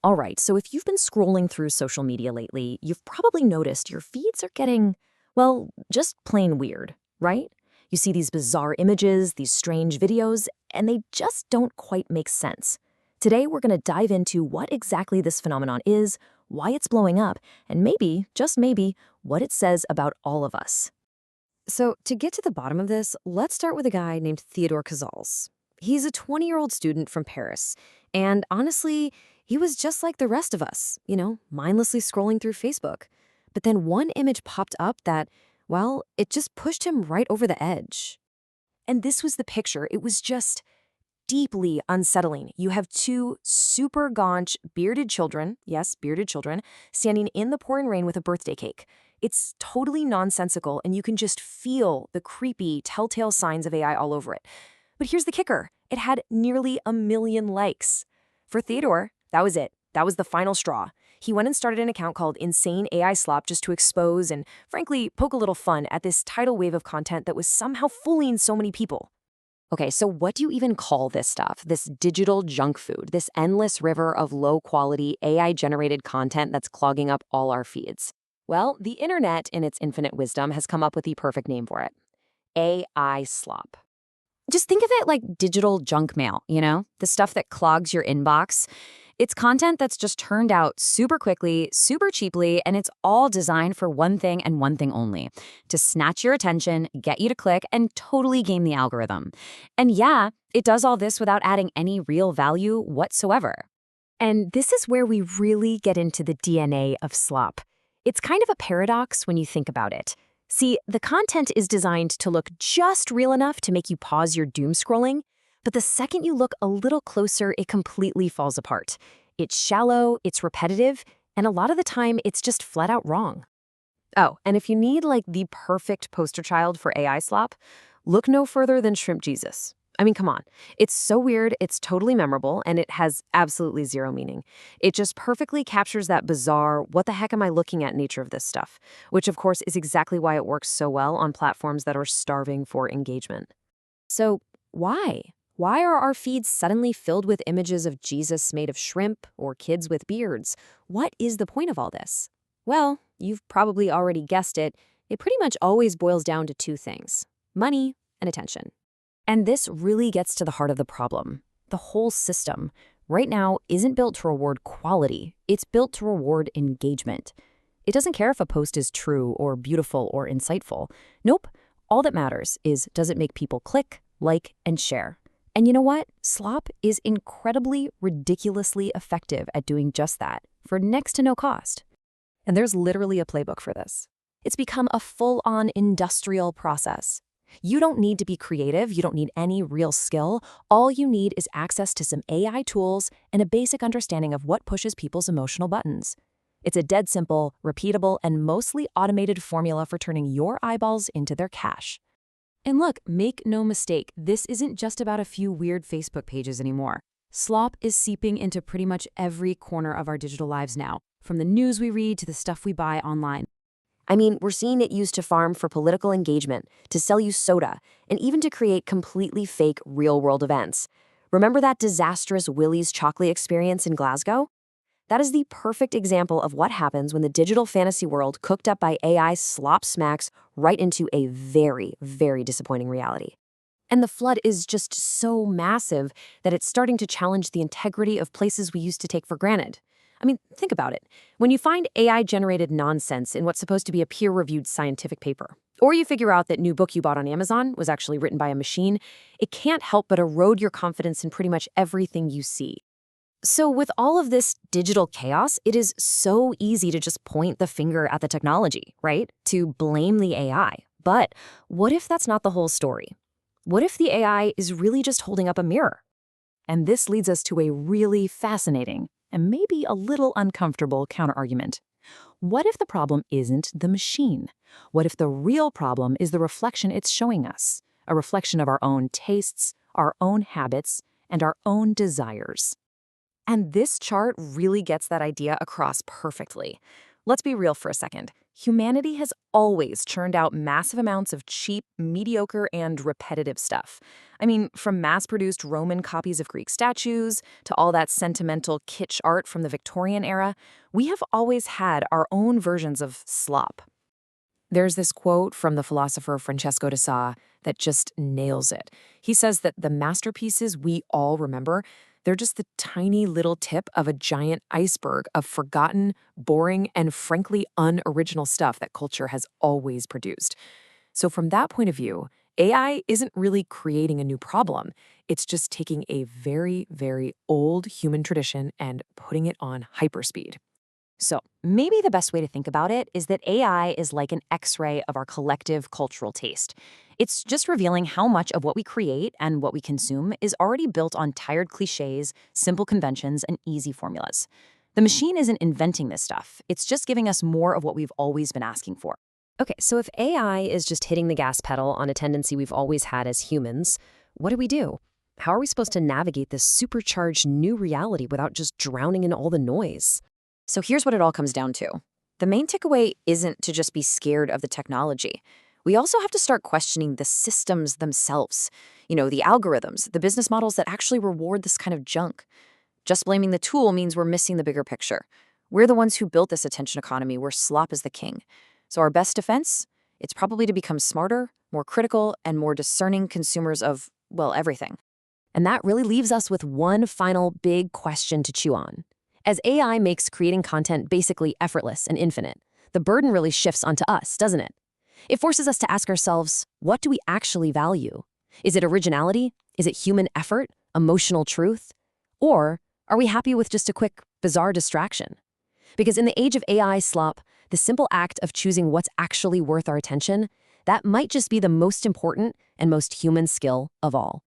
All right, so if you've been scrolling through social media lately, you've probably noticed your feeds are getting, well, just plain weird, right? You see these bizarre images, these strange videos, and they just don't quite make sense. Today, we're going to dive into what exactly this phenomenon is, why it's blowing up, and maybe, just maybe, what it says about all of us. So, to get to the bottom of this, let's start with a guy named Theodore Cazals. He's a 20-year-old student from Paris, and honestly, he was just like the rest of us, mindlessly scrolling through Facebook. But then one image popped up that, well, it just pushed him right over the edge. And this was the picture. It was just deeply unsettling. You have two super gaunch, bearded children, yes, bearded children, standing in the pouring rain with a birthday cake. It's totally nonsensical, and you can just feel the creepy, telltale signs of AI all over it. But here's the kicker. It had nearly 1 million likes. For Theodore, that was it. That was the final straw. He went and started an account called Insane AI Slop just to expose and, frankly, poke a little fun at this tidal wave of content that was somehow fooling so many people. Okay, so what do you even call this stuff? This digital junk food, this endless river of low-quality, AI-generated content that's clogging up all our feeds? Well, the internet, in its infinite wisdom, has come up with the perfect name for it. AI slop. Just think of it like digital junk mail, the stuff that clogs your inbox. It's content that's just turned out super quickly, super cheaply, and it's all designed for one thing and one thing only: to snatch your attention, get you to click, and totally game the algorithm. And yeah, it does all this without adding any real value whatsoever. And this is where we really get into the DNA of slop. It's kind of a paradox when you think about it. See, the content is designed to look just real enough to make you pause your doom scrolling, but the second you look a little closer, it completely falls apart. It's shallow, it's repetitive, and a lot of the time, it's just flat out wrong. Oh, and if you need the perfect poster child for AI slop, look no further than Shrimp Jesus. I mean, come on. It's so weird, it's totally memorable, and it has absolutely zero meaning. It just perfectly captures that bizarre, what the heck am I looking at nature of this stuff, which of course is exactly why it works so well on platforms that are starving for engagement. So why? Why are our feeds suddenly filled with images of Jesus made of shrimp or kids with beards? What is the point of all this? Well, you've probably already guessed it. It pretty much always boils down to two things: money and attention. And this really gets to the heart of the problem. The whole system, right now, isn't built to reward quality. It's built to reward engagement. It doesn't care if a post is true or beautiful or insightful. Nope. All that matters is, does it make people click, like, and share? And you know what? Slop is incredibly, ridiculously effective at doing just that, for next to no cost. And there's literally a playbook for this. It's become a full-on industrial process. You don't need to be creative, you don't need any real skill. All you need is access to some AI tools and a basic understanding of what pushes people's emotional buttons. It's a dead simple, repeatable, and mostly automated formula for turning your eyeballs into their cash. And look, make no mistake, this isn't just about a few weird Facebook pages anymore. Slop is seeping into pretty much every corner of our digital lives now, from the news we read to the stuff we buy online. I mean, we're seeing it used to farm for political engagement, to sell you soda, and even to create completely fake real-world events. Remember that disastrous Willie's chocolate experience in Glasgow? That is the perfect example of what happens when the digital fantasy world cooked up by AI slop smacks right into a very, very disappointing reality. And the flood is just so massive that it's starting to challenge the integrity of places we used to take for granted. I mean, think about it. When you find AI-generated nonsense in what's supposed to be a peer-reviewed scientific paper, or you figure out that new book you bought on Amazon was actually written by a machine, it can't help but erode your confidence in pretty much everything you see. So with all of this digital chaos, it is so easy to just point the finger at the technology, right? To blame the AI. But what if that's not the whole story? What if the AI is really just holding up a mirror? And this leads us to a really fascinating and maybe a little uncomfortable counterargument. What if the problem isn't the machine? What if the real problem is the reflection it's showing us? A reflection of our own tastes, our own habits, and our own desires. And this chart really gets that idea across perfectly. Let's be real for a second. Humanity has always churned out massive amounts of cheap, mediocre, and repetitive stuff. I mean, from mass-produced Roman copies of Greek statues to all that sentimental kitsch art from the Victorian era, we have always had our own versions of slop. There's this quote from the philosopher Francesco de Sa that just nails it. He says that the masterpieces we all remember, they're just the tiny little tip of a giant iceberg of forgotten, boring, and frankly unoriginal stuff that culture has always produced. So from that point of view, AI isn't really creating a new problem. It's just taking a very, very old human tradition and putting it on hyperspeed. So, maybe the best way to think about it is that AI is like an X-ray of our collective cultural taste. It's just revealing how much of what we create and what we consume is already built on tired cliches, simple conventions, and easy formulas. The machine isn't inventing this stuff. It's just giving us more of what we've always been asking for. Okay, so if AI is just hitting the gas pedal on a tendency we've always had as humans, what do we do? How are we supposed to navigate this supercharged new reality without just drowning in all the noise? So here's what it all comes down to. The main takeaway isn't to just be scared of the technology. We also have to start questioning the systems themselves. The algorithms, the business models that actually reward this kind of junk. Just blaming the tool means we're missing the bigger picture. We're the ones who built this attention economy where slop is the king. So our best defense? It's probably to become smarter, more critical, and more discerning consumers of, well, everything. And that really leaves us with one final big question to chew on. As AI makes creating content basically effortless and infinite, the burden really shifts onto us, doesn't it? It forces us to ask ourselves, what do we actually value? Is it originality? Is it human effort? Emotional truth? Or are we happy with just a quick, bizarre distraction? Because in the age of AI slop, the simple act of choosing what's actually worth our attention, that might just be the most important and most human skill of all.